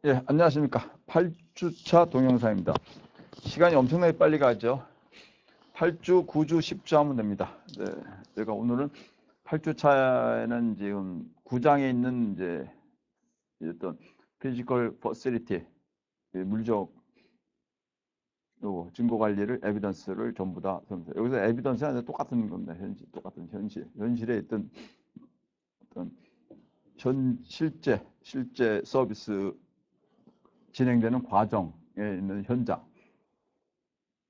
예, 안녕하십니까. 8주차 동영상입니다. 시간이 엄청나게 빨리 가죠. 8주, 9주, 10주 하면 됩니다. 네, 제가 오늘은 8주차에는 지금 9장에 있는 이제 어떤 피지컬 퍼시리티, 물리적 증거 관리를 에비던스를 전부 다 여기서 에비던스는 똑같은 겁니다. 똑같은 현실에 있던 어떤 실제 서비스 진행되는 과정에 있는 현장.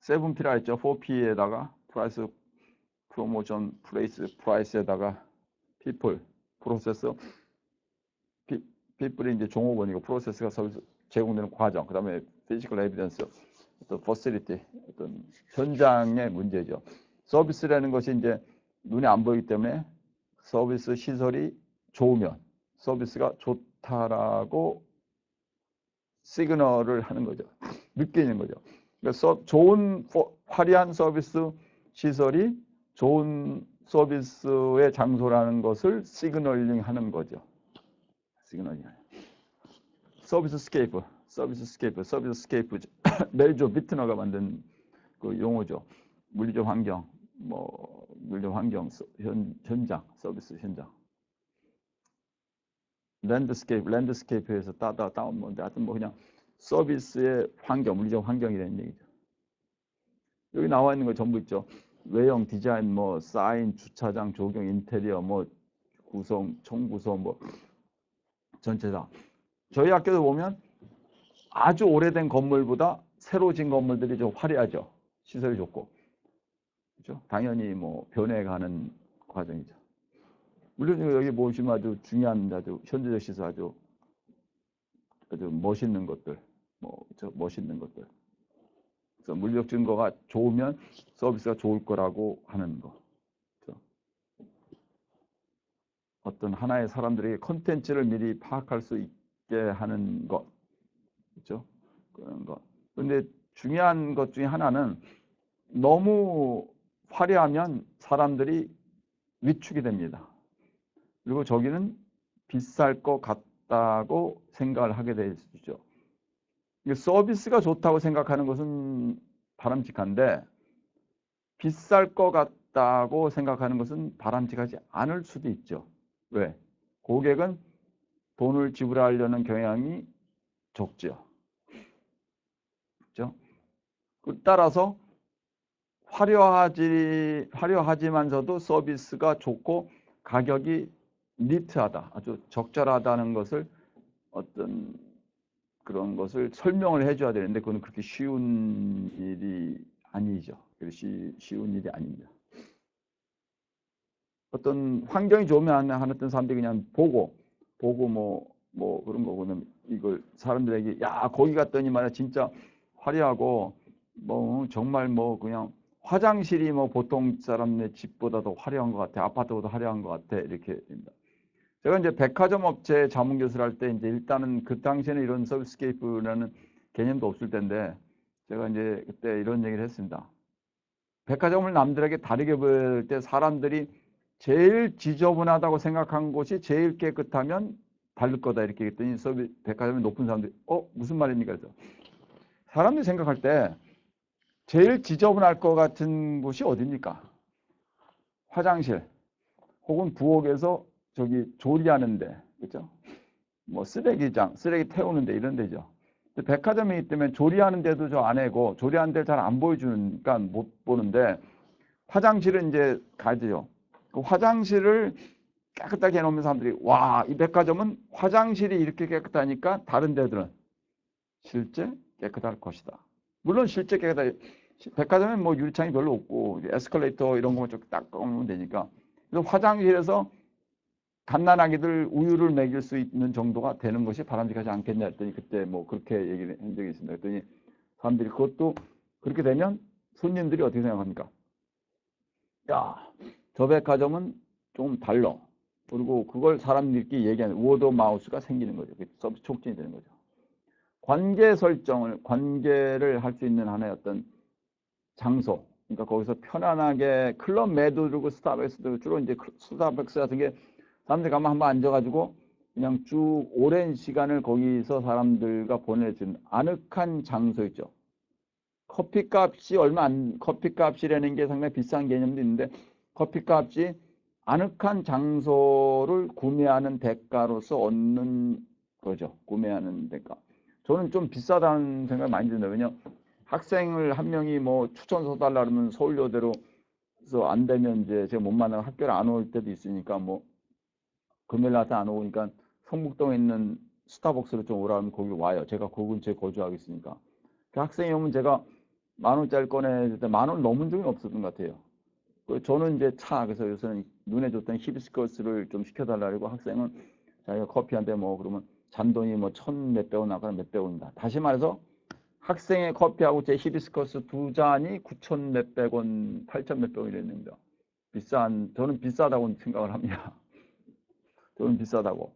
7P라 했죠. 4P에다가 프라이스, 프로모션, 프라이스에다가 people, 프로세스, people이 이제 종업원이고 프로세스가 서비스 제공되는 과정. 그다음에 피지컬 에비던스, 어떤 퍼실리티, 어떤 현장의 문제죠. 서비스라는 것이 이제 눈에 안 보이기 때문에 서비스 시설이 좋으면 서비스가 좋다라고 시그널을 하는 거죠. 느끼는 거죠. 그래서 좋은 화려한 서비스 시설이 좋은 서비스의 장소라는 것을 시그널링 하는 거죠. 시그널링. 서비스 스케이프. 멜조 비트너가 만든 그 용어죠. 물리적 환경, 현장, 서비스 현장. 랜드스케이프에서 따온 건데, 하여튼 그냥 서비스의 환경, 물리적 환경이라는 얘기죠. 여기 나와 있는 거 전부 있죠. 외형, 디자인, 사인, 주차장, 조경, 인테리어, 구성, 총구성, 전체 다. 저희 학교도 보면 아주 오래된 건물보다 새로 진 건물들이 좀 화려하죠. 시설이 좋고. 그렇죠? 당연히 변해가는 과정이죠. 물론 여기 보시면 아주 중요한 현대적 시설 아주 멋있는 것들, 멋있는 것들. 그래서 물리적 증거가 좋으면 서비스가 좋을 거라고 하는 거. 그렇죠? 어떤 하나의 사람들에게 컨텐츠를 미리 파악할 수 있게 하는 것. 그렇죠? 그런 것. 근데 중요한 것 중에 하나는 너무 화려하면 사람들이 위축이 됩니다. 그리고 저기는 비쌀 것 같다고 생각을 하게 되죠. 서비스가 좋다고 생각하는 것은 바람직한데 비쌀 것 같다고 생각하는 것은 바람직하지 않을 수도 있죠. 왜? 고객은 돈을 지불하려는 경향이 적죠. 그렇죠? 따라서 화려하지만서도 서비스가 좋고 가격이 니트하다, 아주 적절하다는 것을 어떤 그런 것을 설명을 해줘야 되는데 그건 그렇게 쉬운 일이 아니죠. 쉬운 일이 아닙니다. 어떤 환경이 좋으면 어떤 사람들이 그냥 보고 그런 거고는 이걸 사람들에게 야 거기 갔더니 말이야 진짜 화려하고 정말 그냥 화장실이 보통 사람의 집보다 더 화려한 것 같아, 아파트보다 화려한 것 같아 이렇게 됩니다. 제가 이제 백화점 업체 자문 교수를 할 때 이제 일단은 그 당시에는 이런 서비스케이프라는 개념도 없을 텐데 제가 이제 그때 이런 얘기를 했습니다. 백화점을 남들에게 다르게 보일 때 사람들이 제일 지저분하다고 생각한 곳이 제일 깨끗하면 다를 거다 이렇게 했더니 백화점이 높은 사람들이 무슨 말입니까? 그래서 사람들이 생각할 때 제일 지저분할 것 같은 곳이 어디입니까? 화장실 혹은 부엌에서 저기 조리하는데, 그렇죠? 쓰레기장, 쓰레기 태우는데 이런 데죠. 백화점이기 때문에 조리하는 데도 저 안에고 조리하는 데를 잘 안 보여주니까 못 보는데 화장실은 이제 가야죠. 그 화장실을 깨끗하게 해놓으면 사람들이 와, 이 백화점은 화장실이 이렇게 깨끗하니까 다른 데들은 실제 깨끗할 것이다. 물론 실제 깨끗하게 백화점엔 유리창이 별로 없고 에스컬레이터 이런 거만 좀 닦아오면 되니까 그래서 화장실에서 갓난아기들 우유를 먹일 수 있는 정도가 되는 것이 바람직하지 않겠냐 했더니 그때 그렇게 얘기를 한 적이 있습니다. 그랬더니 사람들이 그것도 그렇게 되면 손님들이 어떻게 생각합니까? 야, 저 백화점은 좀 달라. 그리고 그걸 사람들끼리 얘기하는 워드 마우스가 생기는 거죠. 서비스 촉진이 되는 거죠. 관계를 할 수 있는 하나의 어떤 장소. 그러니까 거기서 편안하게 클럽 매도 그리고 스타벅스도 주로 이제 스타벅스 같은 게 사람들이 가면 한번 앉아가지고 그냥 쭉 오랜 시간을 거기서 사람들과 보내준 아늑한 장소 있죠. 커피값이 커피값이라는 게 상당히 비싼 개념도 있는데 커피값이 아늑한 장소를 구매하는 대가로서 얻는 거죠. 구매하는 대가. 저는 좀 비싸다는 생각이 많이 듭니다. 왜냐면 학생을 한 명이 뭐 추천서 달라 그러면 서울여대로서 안 되면 이제 제가 못 만나고 학교를 안 올 때도 있으니까 뭐 금요일 날도 안 오니까 성북동에 있는 스타벅스로 좀 오라면 거기 와요. 제가 그 근처에 거주하고 있으니까. 그 학생이 오면 제가 10,000원짜리 꺼내줄 때 10,000원 넘은 적이 없었던 것 같아요. 저는 이제 그래서 요새는 눈에 줬던 히비스커스를 좀 시켜달라고 학생은 자기가 커피 한 대 뭐 그러면 잔돈이 뭐 1,000몇백 원 나가면 몇백 원입니다. 다시 말해서 학생의 커피하고 제 히비스커스 두 잔이 9,000 몇백 원, 8,000 몇백 원이 됐습니다. 저는 비싸다고 생각을 합니다. 저는 비싸다고.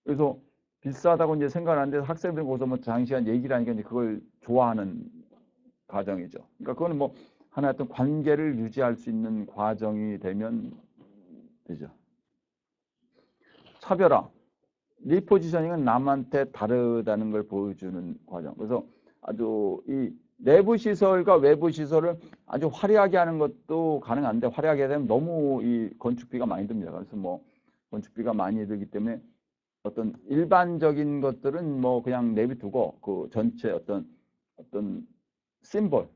그래서 비싸다고 이제 생각을 하는데 학생들 거기서 뭐 장시간 얘기를 하니까 이제 그걸 좋아하는 과정이죠. 그러니까 그거는 뭐 하나의 어떤 관계를 유지할 수 있는 과정이 되면 되죠. 차별화. 리포지셔닝은 남한테 다르다는 걸 보여주는 과정. 그래서 아주 이 내부 시설과 외부 시설을 아주 화려하게 하는 것도 가능한데 화려하게 되면 너무 이 건축비가 많이 듭니다. 그래서 뭐 건축비가 많이 들기 때문에 어떤 일반적인 것들은 뭐 그냥 내비두고 그 전체 어떤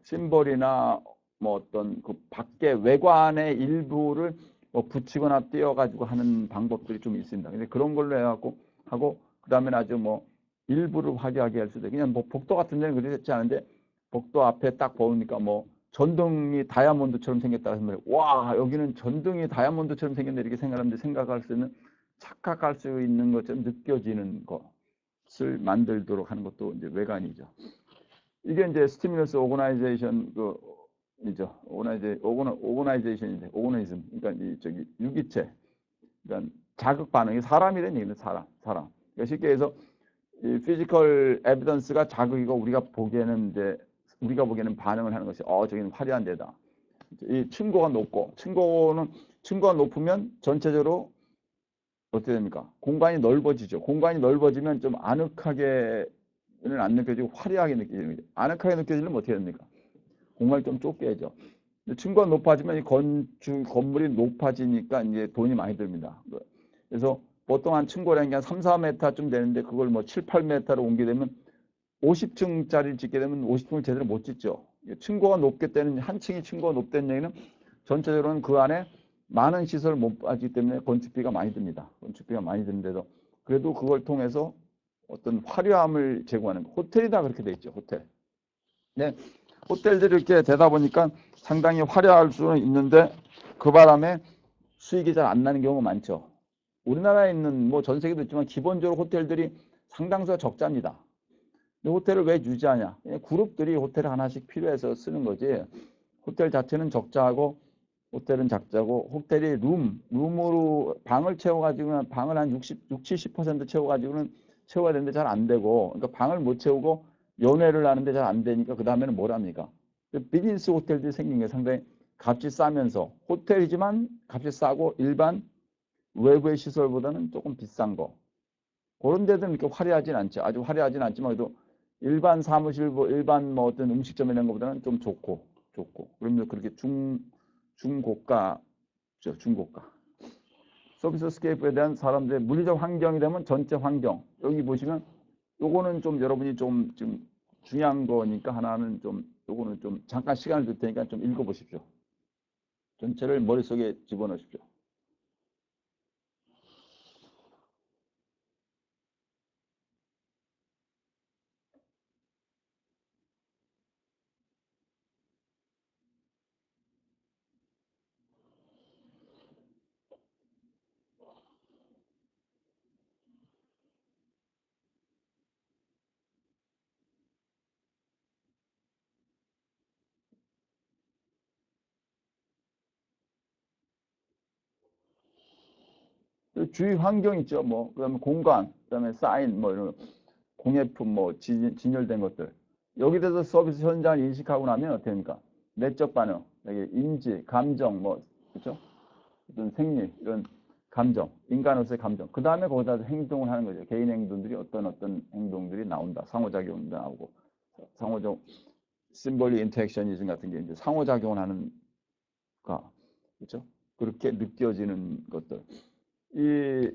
심볼이나 뭐 어떤 그 밖에 외관의 일부를 뭐 붙이거나 띄어가지고 하는 방법들이 좀 있습니다. 근데 그런 걸로 해갖고 하고 그다음에 아주 뭐 일부를 화려하게 할 수도 있고 그냥 뭐 복도 같은 데는 그렇지 않은데 복도 앞에 딱 보니까 뭐 전등이 다이아몬드처럼 생겼다 해서 와 여기는 전등이 다이아몬드처럼 생겼네 이렇게 생각할 수 있는 착각할 수 있는 것처럼 느껴지는 것을 만들도록 하는 것도 이제 외관이죠. 이게 이제 스티뮬러스 오거나이제이션 이죠. 오거나이제이션인데 오거나이즘. 그러니까 저기 유기체. 그러니까 자극 반응이 사람이라는 얘기는 사람. 그러니까 쉽게 해서 이 피지컬 에비던스가 자극이고 우리가 보기에는 반응을 하는 것이 저기는 화려한 데다. 이 층고가 높으면 전체적으로 어떻게 됩니까? 공간이 넓어지죠. 공간이 넓어지면 좀 아늑하게는 안 느껴지고 화려하게 느껴지는 거죠. 아늑하게 느껴지려면 어떻게 됩니까? 공간이 좀 좁게 해죠. 층고가 높아지면 이 건물이 높아지니까 이제 돈이 많이 듭니다. 그래서 보통 한 층고라는 게 한 3, 4m쯤 되는데 그걸 뭐 7, 8m로 옮기게 되면 50층짜리 짓게 되면 50층을 제대로 못 짓죠. 층고가 높게 되는 한 층이 층고가 높다는 얘기는 전체적으로는 그 안에 많은 시설을 못 빠지기 때문에 건축비가 많이 듭니다. 건축비가 많이 드는데도 그래도 그걸 통해서 어떤 화려함을 제공하는 호텔이 다 그렇게 돼 있죠. 호텔. 네, 호텔들이 이렇게 되다 보니까 상당히 화려할 수는 있는데 그 바람에 수익이 잘 안 나는 경우가 많죠. 우리나라에 있는 뭐 전 세계도 있지만 기본적으로 호텔들이 상당수가 적자입니다. 근데 호텔을 왜 유지하냐? 그룹들이 호텔 하나씩 필요해서 쓰는 거지. 호텔 자체는 적자하고 호텔은 작자고 호텔이 룸으로 방을 채워가지고는 방을 한 70% 채워가지고는 채워야 되는데 잘 안 되고 그러니까 방을 못 채우고 연회를 하는데 잘 안 되니까 그 다음에는 뭘 합니까? 비즈니스 호텔들이 생긴 게 상당히 값이 싸면서 호텔이지만 값이 싸고 일반 외부의 시설보다는 조금 비싼 거 그런 데들은 이렇게 화려하진 않죠. 아주 화려하진 않지만 그래도 일반 사무실 일반 뭐 어떤 음식점 이런 것보다는 좀 좋고 그러면 그렇게 중고가죠. 중고가. 서비스 스케이프에 대한 사람들의 물리적 환경이 되면 전체 환경. 여기 보시면 요거는 좀 여러분이 좀 중요한 거니까 하나는 요거는 좀 잠깐 시간을 줄 테니까 좀 읽어보십시오. 전체를 머릿속에 집어넣으십시오. 주위 환경 있죠. 뭐 그다음에 공간, 그다음에 사인, 뭐 이런 공예품, 뭐 진열된 것들. 여기 대해서 서비스 현장을 인식하고 나면 어떻게 됩니까? 내적 반응, 인지, 감정, 뭐 그렇죠? 어떤 생리 이런 감정, 인간으로서의 감정. 그 다음에 거기다 행동을 하는 거죠. 개인 행동들이 어떤 행동들이 나온다. 상호작용도 나오고. 상호작 심볼리 인터액션이즘 같은 게 이제 상호작용을 하는 가. 그렇죠? 그렇게 느껴지는 것들. 이,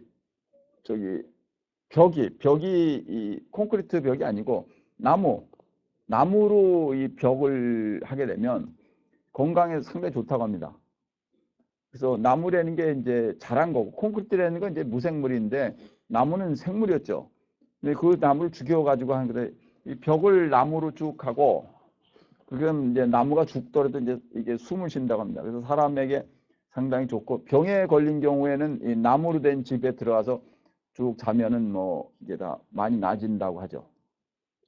저기, 벽이 이 콘크리트 벽이 아니고 나무로 이 벽을 하게 되면 건강에 상당히 좋다고 합니다. 그래서 나무라는 게 이제 자란 거고 콘크리트라는 건 이제 무생물인데 나무는 생물이었죠. 근데 그 나무를 죽여가지고 하는 건데 이 벽을 나무로 쭉 하고 그럼 이제 나무가 죽더라도 이제 이게 숨을 쉰다고 합니다. 그래서 사람에게 상당히 좋고 병에 걸린 경우에는 이 나무로 된 집에 들어가서 쭉 자면은 뭐 이게 다 많이 나아진다고 하죠.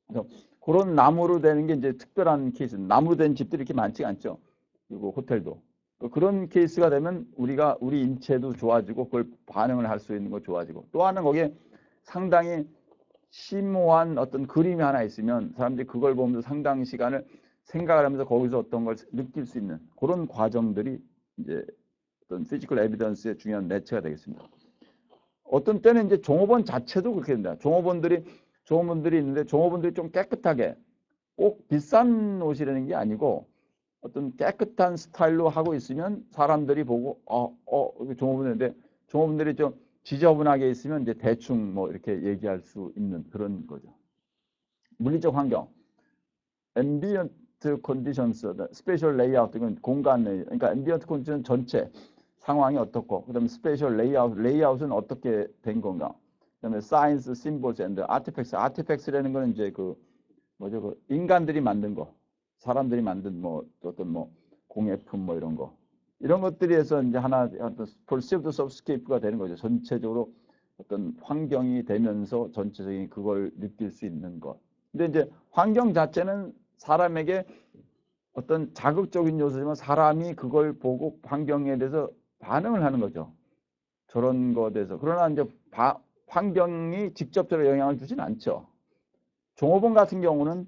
그래서 그런 나무로 되는 게 이제 특별한 케이스. 나무로 된 집들이 이렇게 많지가 않죠. 그리고 호텔도. 그런 케이스가 되면 우리 인체도 좋아지고 그걸 반응을 할 수 있는 거 좋아지고 또 하나는 거기에 상당히 심오한 어떤 그림이 하나 있으면 사람들이 그걸 보면서 상당히 시간을 생각을 하면서 거기서 어떤 걸 느낄 수 있는 그런 과정들이 이제 어떤 피지컬 에비던스의 중요한 매체가 되겠습니다. 어떤 때는 이제 종업원 자체도 그렇게 된다. 종업원들이 있는데 종업원들이 좀 깨끗하게 꼭 비싼 옷이라는 게 아니고 어떤 깨끗한 스타일로 하고 있으면 사람들이 보고 종업원인데 종업원들이 좀 지저분하게 있으면 이제 대충 뭐 이렇게 얘기할 수 있는 그런 거죠. 물리적 환경, ambient conditions, spatial layout 이건 공간 그러니까 ambient condition 전체 상황이 어떻고 그다음에 spatial layout은 어떻게 된 건가. 그다음에 science, symbols and artifacts. artifacts라는 거는 이제 그 인간들이 만든 거. 사람들이 만든 뭐 어떤 뭐 공예품 뭐 이런 거 이런 것들에서 이제 하나 어떤 perceived subscape가 되는 거죠. 전체적으로 어떤 환경이 되면서 전체적인 그걸 느낄 수 있는 것. 근데 이제 환경 자체는 사람에게 어떤 자극적인 요소지만 사람이 그걸 보고 환경에 대해서 반응을 하는 거죠. 저런 것에 대해서. 그러나 이제 환경이 직접적으로 영향을 주진 않죠. 종업원 같은 경우는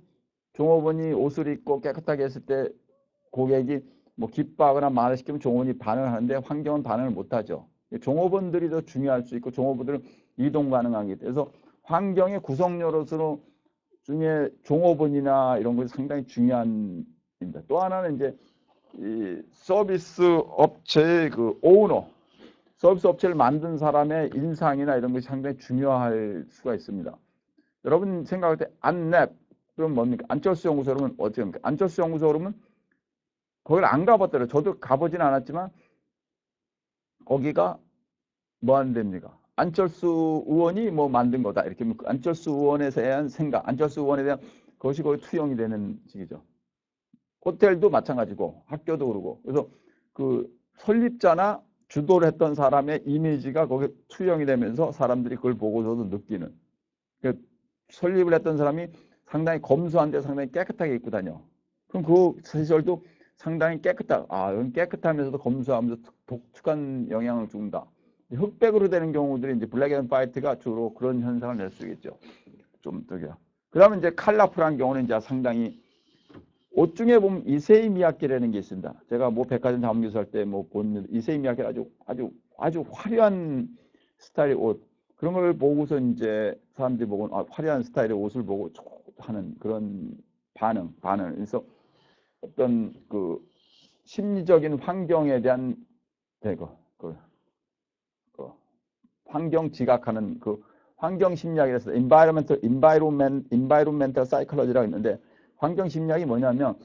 종업원이 옷을 입고 깨끗하게 했을 때 고객이 뭐 기뻐하거나 말을 시키면 종업원이 반응을 하는데 환경은 반응을 못하죠. 종업원들이 더 중요할 수 있고 종업원들은 이동 가능하기 때문에 그래서 환경의 구성 요소 중에 종업원이나 이런 것이 상당히 중요한 입니다. 또 하나는 이제 이 서비스 업체의 그 오너, 서비스 업체를 만든 사람의 인상이나 이런 것이 상당히 중요할 수가 있습니다. 여러분 생각할 때 안랩 그럼 뭡니까? 안철수 연구소 그러면 어떻게 합니까? 안철수 연구소 그러면 거기를 안 가봤더라고요. 저도 가보진 않았지만 거기가 뭐 하는 데입니까? 안철수 의원이 뭐 만든 거다. 이렇게 안철수 의원에 대한 생각, 안철수 의원에 대한 그것이 거기 투영이 되는 식이죠. 호텔도 마찬가지고 학교도 그러고 그래서 그 설립자나 주도를 했던 사람의 이미지가 거기에 투영이 되면서 사람들이 그걸 보고서도 느끼는 그러니까 설립을 했던 사람이 상당히 검소한데 상당히 깨끗하게 입고 다녀. 그럼 그 시설도 상당히 깨끗하다. 이건 깨끗하면서도 검소하면서 독특한 영향을 준다. 흑백으로 되는 경우들이 이제 블랙 앤 화이트가 주로 그런 현상을 낼 수 있겠죠. 좀 더게요. 그러면 이제 컬러풀한 경우는 이제 상당히 옷 중에 보면 이세이 미야케라는 게 있습니다. 제가 뭐 백화점 자문교수 할 때 뭐 본 이세이 미야케 아주 화려한 스타일의 옷 그런 걸 보고서 이제 사람들이 보고 화려한 스타일의 옷을 보고 하는 그런 반응. 그래서 어떤 그 심리적인 환경에 대한 그 환경 지각하는 그 환경 심리학이라서 environmental psychology라고 있는데 환경 심리학이 뭐냐면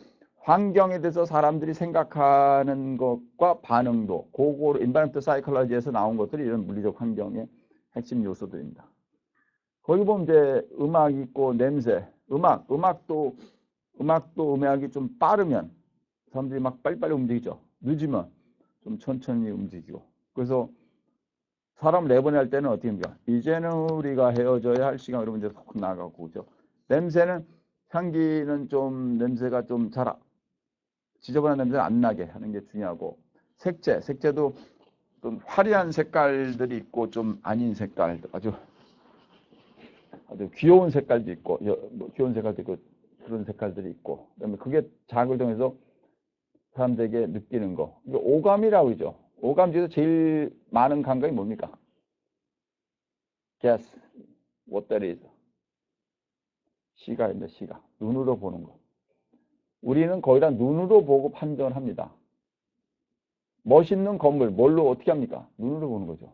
환경에 대해서 사람들이 생각하는 것과 반응도 그거로 environmental psychology에서 나온 것들이 이런 물리적 환경의 핵심 요소들입니다. 거기 보면 이제 음악이 있고 냄새, 음악도 음악이 좀 빠르면 사람들이 막 빨리빨리 움직이죠. 늦으면 좀 천천히 움직이고. 그래서 사람 내보낼 때는 어떻게 합니까? 이제는 우리가 헤어져야 할 시간 그러면 이제 속 나가고 그죠. 냄새는 향기는 좀 냄새가 좀 잘 지저분한 냄새는 안 나게 하는 게 중요하고 색채도 좀 화려한 색깔들이 있고 좀 아닌 색깔 아주 귀여운 색깔도 있고 귀여운 색깔도 있고 그런 색깔들이 있고 그다음에 그게 자극을 통해서 사람들에게 느끼는 거 이거 오감이라고 그러죠. 오감 중에서 제일 많은 감각이 뭡니까? Guess what that is. 시각입니다. 시각. 눈으로 보는 거. 우리는 거의 다 눈으로 보고 판단합니다. 멋있는 건물, 뭘로 어떻게 합니까? 눈으로 보는 거죠.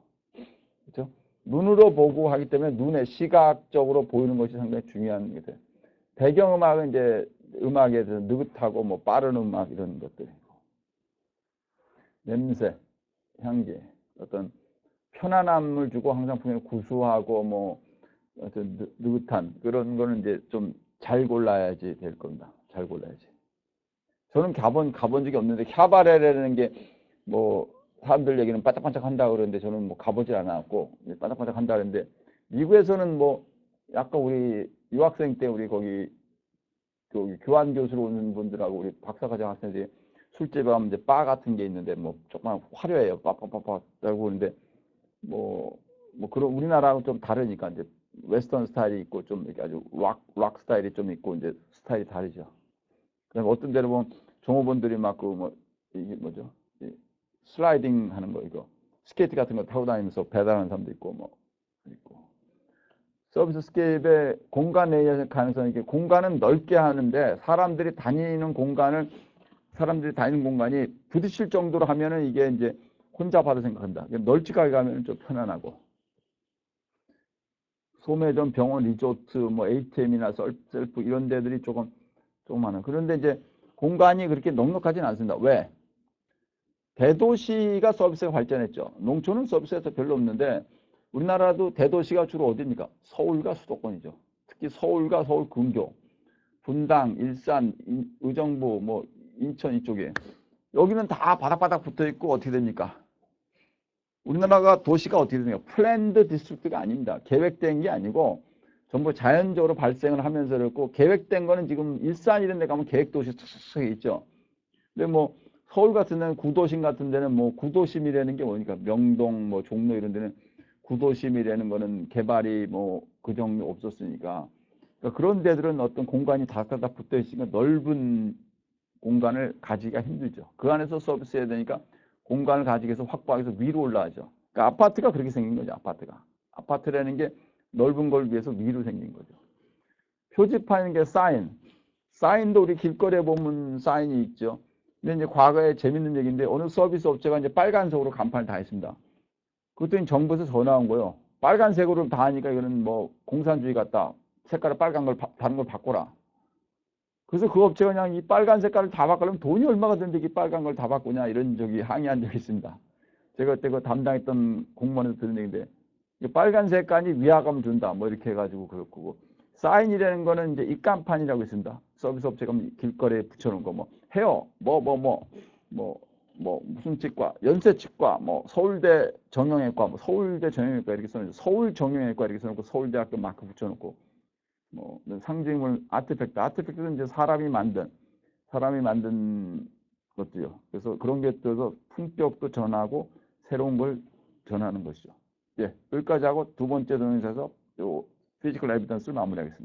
그렇죠? 눈으로 보고 하기 때문에 눈에 시각적으로 보이는 것이 상당히 중요한 게 돼요. 배경음악은 이제 음악에 대해서 느긋하고 뭐 빠른 음악 이런 것들이고 냄새, 향기, 어떤 편안함을 주고 항상 분명히 구수하고 뭐 어떤 느긋한 그런 거는 이제 좀 잘 골라야지 될 겁니다. 잘 골라야지. 저는 가본 적이 없는데 캬바레라는 게 뭐 사람들 얘기는 반짝반짝 한다 그러는데 저는 뭐 가보질 않았고 반짝반짝 한다 그러는데 미국에서는 뭐 약간 우리 유학생 때 우리 거기 교환 교수로 오는 분들하고 우리 박사과정 학생들이 술집에 가면 이제 바 같은 게 있는데 뭐 조금 화려해요. 빠빠빠빠 하고 그러는데 뭐 그런 우리나라하고 좀 다르니까 이제 웨스턴 스타일이 있고 좀 이렇게 아주 락 스타일이 좀 있고 이제 스타일이 다르죠. 그다음에 어떤 데는 보면 종업원들이 막 그 뭐 이게 뭐죠? 슬라이딩 하는 거 이거 스케이트 같은 거 타고 다니면서 배달하는 사람도 있고 뭐 있고 서비스 스케이프의 공간 내의 가능성이 이게 공간은 넓게 하는데 사람들이 다니는 공간이 부딪힐 정도로 하면은 이게 이제 혼자 받아 생각한다. 널찍하게 가면 좀 편안하고 소매점, 병원, 리조트, 뭐 ATM이나 셀프 이런 데들이 조금 많아. 그런데 이제 공간이 그렇게 넉넉하지는 않습니다. 왜? 대도시가 서비스가 발전했죠. 농촌은 서비스가 별로 없는데 우리나라도 대도시가 주로 어디입니까? 서울과 수도권이죠. 특히 서울과 서울 근교, 분당, 일산, 의정부, 뭐 인천 이쪽에 여기는 다 바닥바닥 붙어 있고 어떻게 됩니까? 우리나라가 도시가 어떻게 됩니까? 플랜드 디스트릭트가 아닙니다. 계획된 게 아니고 전부 자연적으로 발생을 하면서 그렇고 계획된 거는 지금 일산 이런 데 가면 계획도시 쓱쓱 있죠. 근데 뭐 서울 같은 데는 구도심 같은 데는 뭐 구도심이라는 게 뭐니까 명동 뭐 종로 이런 데는 구도심이라는 거는 개발이 뭐 그 정도 없었으니까 그러니까 그런 데들은 어떤 공간이 다닥다닥 붙어 있으니까 넓은 공간을 가지기가 힘들죠. 그 안에서 서비스해야 되니까 공간을 가지기 위해서 확보하기 위해서 위로 올라가죠. 그러니까 아파트가 그렇게 생긴 거죠. 아파트라는 게 넓은 걸 위해서 위로 생긴 거죠. 표지판인 게 사인도 우리 길거리에 보면 사인이 있죠. 근데 이제 과거에 재밌는 얘기인데 어느 서비스 업체가 이제 빨간색으로 간판을 다 했습니다. 그랬더니 정부에서 전화 온 거예요. 빨간색으로 다 하니까 이거는 뭐 공산주의 같다. 색깔을 빨간 걸 다른 걸 바꿔라. 그래서 그 업체가 그냥 이 빨간 색깔을 다 바꾸려면 돈이 얼마가 드는데 이 빨간 걸 다 바꾸냐 이런 적이 항의한 적이 있습니다. 제가 그때 그 담당했던 공무원에서 들은 얘기인데 빨간 색깔이 위화감 준다 뭐 이렇게 해가지고 그렇고 사인이라는 거는 이제 입간판이라고 있습니다. 서비스 업체가 길거리에 붙여놓은 거 뭐 헤어 무슨 치과 연세 치과 뭐 서울대 정형외과 뭐 서울대 정형외과 이렇게 써놓고 서울 정형외과 이렇게 써놓고 서울대학교 마크 붙여놓고 뭐 상징물 아트팩트는 이제 사람이 만든 것도요. 그래서 그런 게 떠서 품격도 전하고 새로운 걸 전하는 것이죠. 예, 여기까지 하고 두 번째 동영상에서 요 피지컬 에비던스를 마무리하겠습니다.